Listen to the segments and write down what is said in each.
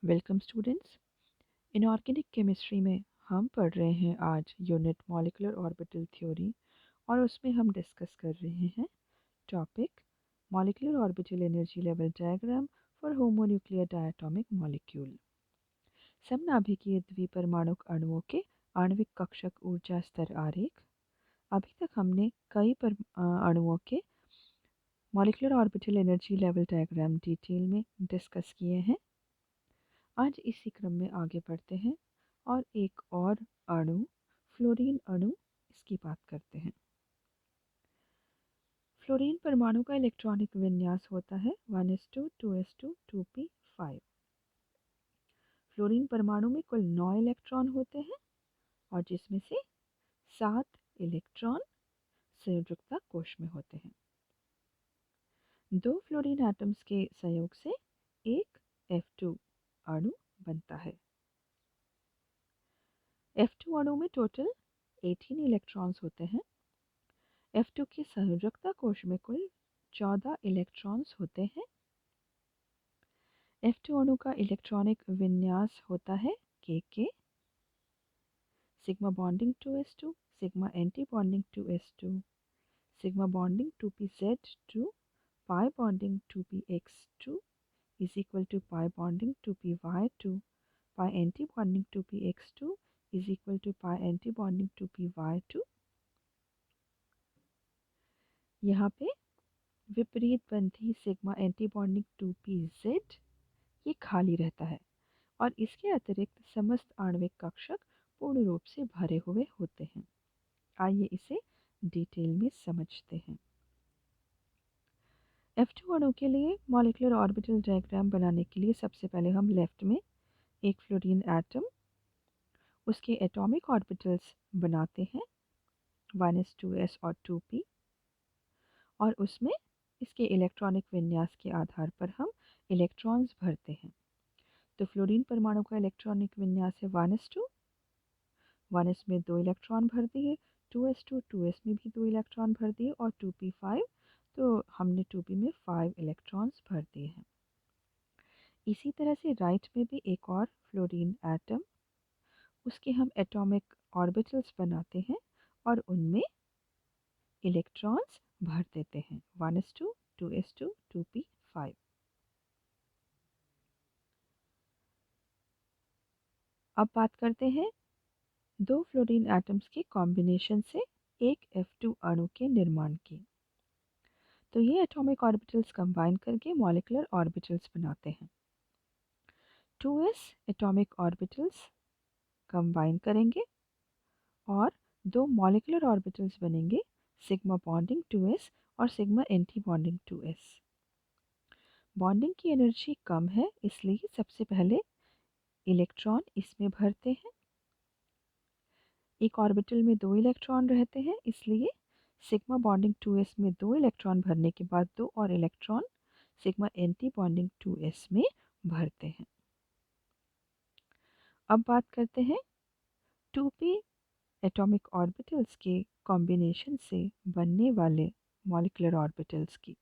Welcome students. Inorganic chemistry में हम पढ़ रहे हैं आज यूनिट मॉलिक्यूलर ऑर्बिटल थ्योरी और उसमें हम डिस्कस कर रहे हैं topic molecular orbital energy level diagram for homonuclear diatomic molecule. समनाभिकीय द्विपरमाणुक अणुओं के आणविक कक्षक ऊर्जा स्तर आरेख। अभी तक हमने अणुओं के molecular orbital energy level diagram detail में डिस्कस किए हैं। आज इसी क्रम में आगे बढ़ते हैं और एक और अणु फ्लोरीन अणु इसकी बात करते हैं। फ्लोरीन परमाणु का इलेक्ट्रॉनिक विन्यास होता है 1s2 2s2 2p5। फ्लोरीन परमाणु में कुल 9 इलेक्ट्रॉन होते हैं और जिसमें से 7 इलेक्ट्रॉन संयोजकता कोश में होते हैं। दो फ्लोरीन एटम्स के संयोग से एक F2 अणु बनता है। F2 अणु में टोटल 18 इलेक्ट्रॉन्स होते हैं। F2 की संयोजकता कोश में कुल 14 इलेक्ट्रॉन्स होते हैं। F2 अणु का इलेक्ट्रॉनिक विन्यास होता है Kk, sigma bonding 2s2, sigma anti bonding 2s2, sigma bonding 2pz2, pi bonding 2px2 is equal to pi bonding 2py2, pi anti bonding 2px2 is equal to pi anti bonding 2py2। यहाँ पे विपरीत बंधी sigma anti bonding 2pz ये खाली रहता है और इसके अतिरिक्त समस्त आणविक कक्षक पूर्ण रूप से भरे हुए होते हैं। आइए इसे डिटेल में समझते हैं। F2 अणु के लिए मॉलिक्यूलर ऑर्बिटल डायग्राम बनाने के लिए सबसे पहले हम लेफ्ट में एक फ्लोरीन एटम उसके एटॉमिक ऑर्बिटल्स बनाते हैं 1s 2s और 2p और उसमें इसके इलेक्ट्रॉनिक विन्यास के आधार पर हम इलेक्ट्रॉन्स भरते हैं। तो फ्लोरीन परमाणु का इलेक्ट्रॉनिक विन्यास है 1s2, 1s में 2 इलेक्ट्रॉन भर दिए, 2s2 2s में भी 2 इलेक्ट्रॉन भर दिए और 2p5 तो हमने 2p में 5 इलेक्ट्रॉन्स भर दिए हैं। इसी तरह से राइट में भी एक और फ्लोरीन एटम उसके हम एटॉमिक ऑर्बिटल्स बनाते हैं और उनमें इलेक्ट्रॉन्स भर देते हैं 1s2 2s2 2p5। अब बात करते हैं दो फ्लोरीन एटम्स के कॉम्बिनेशन से एक F2 अणु के निर्माण की। तो ये एटॉमिक ऑर्बिटल्स कंबाइन करके मॉलिक्यूलर ऑर्बिटल्स बनाते हैं। 2s एटॉमिक ऑर्बिटल्स कंबाइन करेंगे और दो मॉलिक्यूलर ऑर्बिटल्स बनेंगे सिग्मा बॉन्डिंग 2s और sigma anti bonding 2s। Bonding की एनर्जी कम है इसलिए सबसे पहले इलेक्ट्रॉन इसमें भरते हैं। एक ऑर्बिटल में 2 इलेक्ट्रॉन रहते हैं इसलिए सिग्मा बॉन्डिंग 2s में 2 इलेक्ट्रॉन भरने के बाद 2 और electron sigma anti bonding 2s में भरते हैं। अब बात करते हैं 2p एटॉमिक ऑर्बिटल्स के कॉम्बिनेशन से बनने वाले मॉलिक्यूलर ऑर्बिटल्स की।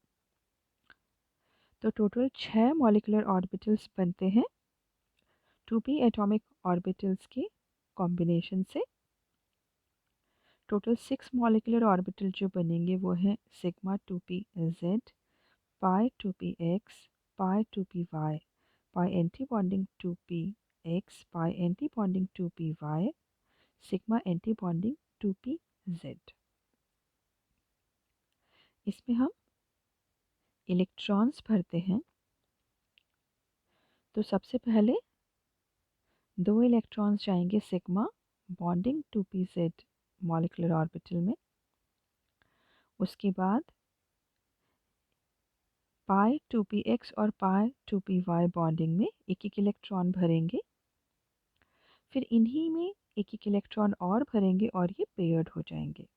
तो टोटल 6 मॉलिक्यूलर ऑर्बिटल्स बनते हैं 2p एटॉमिक ऑर्बिटल्स के कॉम्बिनेशन से। टोटल 6 मॉलिक्यूलर ऑर्बिटल जो बनेंगे वो हैं sigma 2pz, pi 2px, pi 2py, pi anti bonding 2px, pi anti bonding 2py, sigma anti bonding 2pz। इसमें हम इलेक्ट्रॉन्स भरते हैं। तो सबसे पहले 2 इलेक्ट्रॉन्स जाएंगे sigma bonding 2pz molecular orbital में। उसके बाद pi 2px और pi 2py बॉन्डिंग में एक एक इलेक्ट्रॉन भरेंगे। फिर इन्हीं में एक एक इलेक्ट्रॉन और भरेंगे और ये पेयर्ड हो जाएंगे।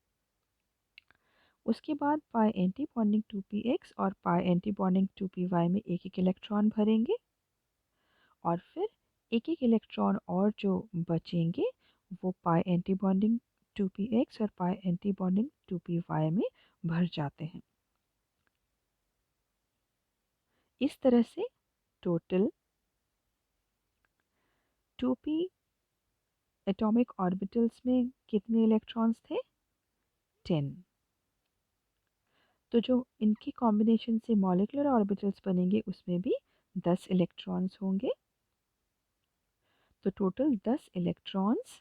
उसके बाद pi एंटी बॉन्डिंग 2px और pi एंटी बॉन्डिंग 2py में एक एक इलेक्ट्रॉन भरेंगे और फिर एक एक इलेक्ट्रॉन और जो बचेंगे वो pi एंटी बॉन्डिंग 2px और pi एंटी बॉन्डिंग 2py में भर जाते हैं। इस तरह से टोटल 2p एटॉमिक ऑर्बिटल्स में कितने इलेक्ट्रॉन्स थे? 10। तो जो इनकी कॉम्बिनेशन से मॉलिक्यूलर ऑर्बिटल्स बनेंगे उसमें भी 10 इलेक्ट्रॉन्स होंगे। तो टोटल 10 इलेक्ट्रॉन्स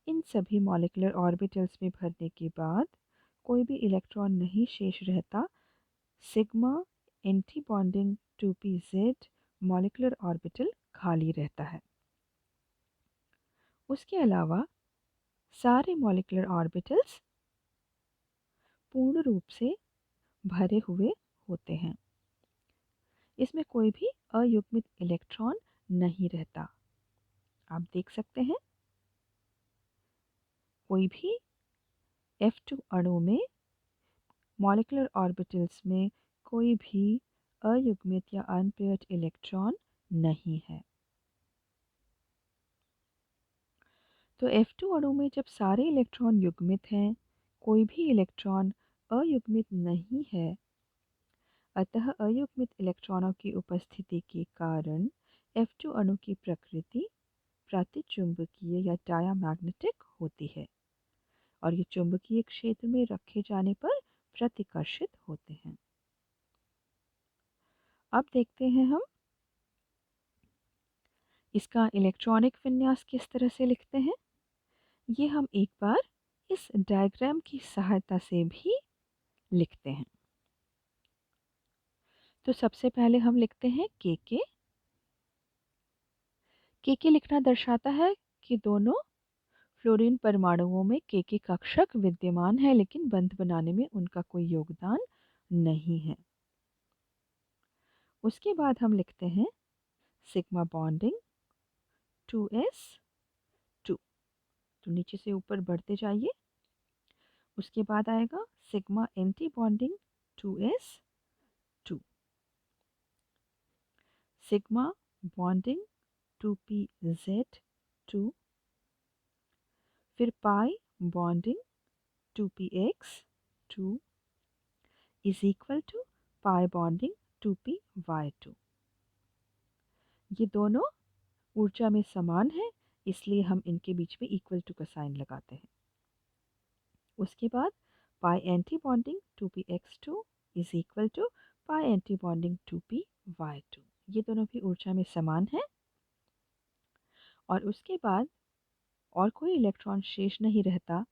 इन सभी मॉलिक्यूलर ऑर्बिटल्स में भरने के बाद कोई भी इलेक्ट्रॉन नहीं शेष रहता। Sigma anti bonding 2pz molecular orbital खाली रहता है। उसके अलावा सारे मॉलिक्यूलर ऑर्बिटल्स पूर्ण रूप से भरे हुए होते हैं। इसमें कोई भी अयुग्मित इलेक्ट्रॉन नहीं रहता। आप देख सकते हैं कोई भी F2 अणु में मॉलिक्यूलर ऑर्बिटल्स में कोई भी अयुग्मित या अनपेयर्ड इलेक्ट्रॉन नहीं है। तो F2 अणु में जब सारे इलेक्ट्रॉन युग्मित हैं, कोई भी इलेक्ट्रॉन अयुग्मित नहीं है, अतः अयुग्मित इलेक्ट्रॉनों की उपस्थिति के कारण F2 अणु की प्रकृति प्रतिचुंबकीय या डायामैग्नेटिक होती है और ये चुंबकीय क्षेत्र में रखे जाने पर प्रतिकर्षित होते हैं। अब देखते हैं हम इसका इलेक्ट्रॉनिक विन्यास किस तरह से लिखते हैं। ये हम एक बार इस डायग्राम की सहायता से भी लिखते हैं। तो सबसे पहले हम लिखते हैं के लिखना दर्शाता है कि दोनों फ्लोरीन परमाणुओं में के कक्षक विद्यमान है लेकिन बंध बनाने में उनका कोई योगदान नहीं है। उसके बाद हम लिखते हैं सिग्मा बॉन्डिंग 2s2। तो नीचे से ऊपर बढ़ते जाइए। उसके बाद आएगा sigma anti bonding 2s2, sigma bonding 2pz2, फिर pi bonding 2px2 is equal to pi bonding 2py2। ये दोनों ऊर्जा में समान है इसलिए हम इनके बीच में इक्वल टू का साइन लगाते हैं। उसके बाद pi antibonding 2px2 is equal to pi antibonding 2py2। ये दोनों भी ऊर्जा में समान है और उसके बाद और कोई इलेक्ट्रॉन शेष नहीं रहता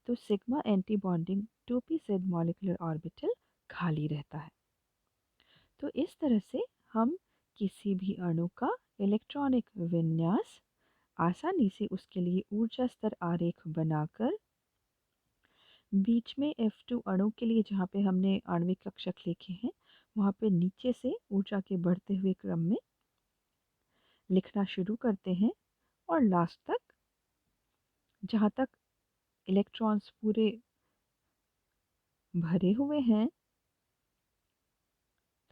तो sigma anti bonding 2pz molecular orbital खाली रहता है। तो इस तरह से हम किसी भी अणु का इलेक्ट्रॉनिक विन्यास आसानी से उसके लिए ऊर्जा स्तर आरेख बनाकर बीच में F2 अणु के लिए जहाँ पे हमने आणविक कक्षक लिखे हैं वहाँ पे नीचे से ऊर्जा के बढ़ते हुए क्रम में लिखना शुरू करते हैं और लास्ट तक जहाँ तक इलेक्ट्रॉन्स पूरे भरे हुए हैं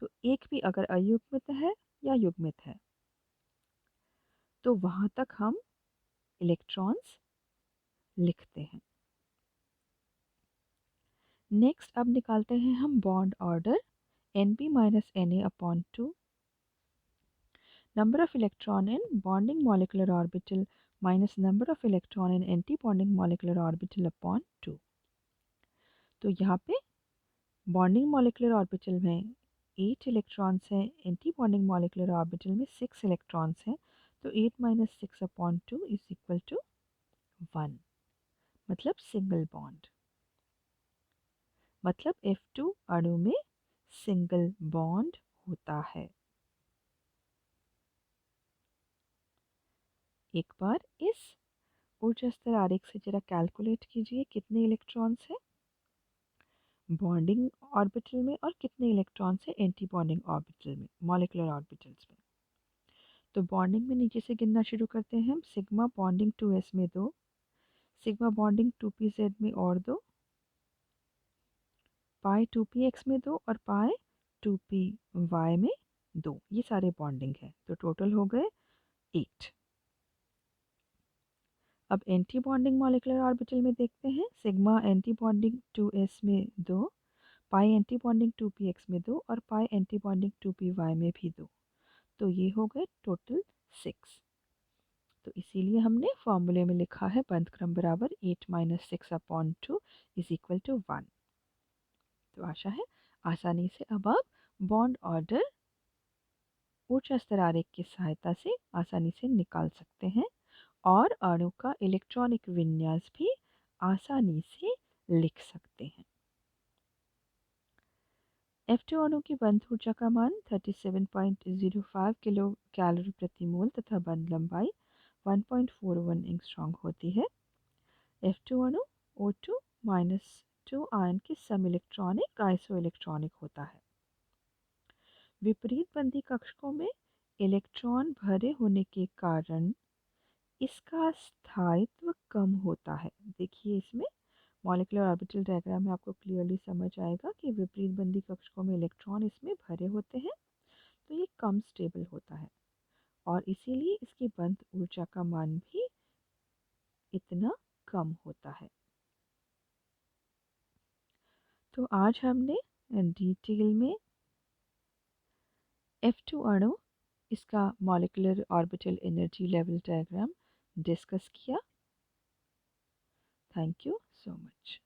तो एक भी अगर अयुग्मित है या युग्मित है तो वहाँ तक हम इलेक्ट्रॉन्स लिखते हैं। नेक्स्ट अब निकालते हैं हम bond order Np minus Na upon 2, number of electron in bonding molecular orbital minus number of electron in anti-bonding molecular orbital upon 2। तो यहाँ पे बॉन्डिंग मॉलिकुलर ऑर्बिटल में 8 इलेक्ट्रॉन्स हैं, एंटी बॉन्डिंग मॉलिकुलर ऑर्बिटल में 6 इलेक्ट्रॉन्स हैं। तो 8 minus 6 upon 2 is equal to 1, मतलब single bond. मतलब F2 अणु में सिंगल बॉन्ड होता है। एक बार इस ऊर्जा स्तर आरेख से जरा कैलकुलेट कीजिए कितने इलेक्ट्रॉन्स हैं बॉन्डिंग ऑर्बिटल में और कितने इलेक्ट्रॉन्स हैं एंटी बॉन्डिंग ऑर्बिटल में, मॉलिकुलर ऑर्बिटल्स में। तो बॉन्डिंग में नीचे से गिनना शुरू करते हैं हम। सिग्मा बॉन्डिंग 2s में 2, सिग्मा बॉन्डिंग 2pz में और 2, पाई 2px में 2 और पाई 2py में 2। ये सारे बॉन्डिंग है तो टोटल हो गए 8। अब एंटी बॉन्डिंग मॉलिकुलर ऑर्बिटल में देखते हैं। सिग्मा एंटी बॉन्डिंग 2s में 2, पाई एंटी बॉन्डिंग 2px में 2 और पाई एंटी बॉन्डिंग 2py में भी 2। तो ये हो गए टोटल 6। तो इसीलिए हमने फॉर्मूले में लिखा है बंध क्रम बराबर 8 - 6/2 इज इक्वल टू 1। तो आशा है आसानी से अब आप बॉन्ड ऑर्डर ऊर्जा स्तर आरेख की सहायता से आसानी से निकाल सकते हैं और अणु का इलेक्ट्रॉनिक विन्यास भी आसानी से लिख सकते हैं। F2 अणु की बंध ऊर्जा का मान 37.05 किलो कैलोरी प्रति मोल तथा बंध लंबाई 1.41 एंगस्ट्रॉम होती है। F2 अणु O2 2 आयन के सम इलेक्ट्रॉनिक आइसो इलेक्ट्रॉनिक होता है। विपरीत बंधी कक्षकों में इलेक्ट्रॉन भरे होने के कारण इसका स्थायित्व कम होता है। देखिए इसमें मॉलिक्यूलर ऑर्बिटल डायग्राम में आपको क्लियरली समझ आएगा कि विपरीत बंधी कक्षकों में इलेक्ट्रॉन इसमें भरे होते हैं तो ये कम स्टेबल होता है और इसीलिए इसकी बंध ऊर्जा का मान भी इतना कम होता है। तो आज हमने डिटेल में F2 अणु इसका molecular orbital energy level diagram discuss किया। Thank you so much.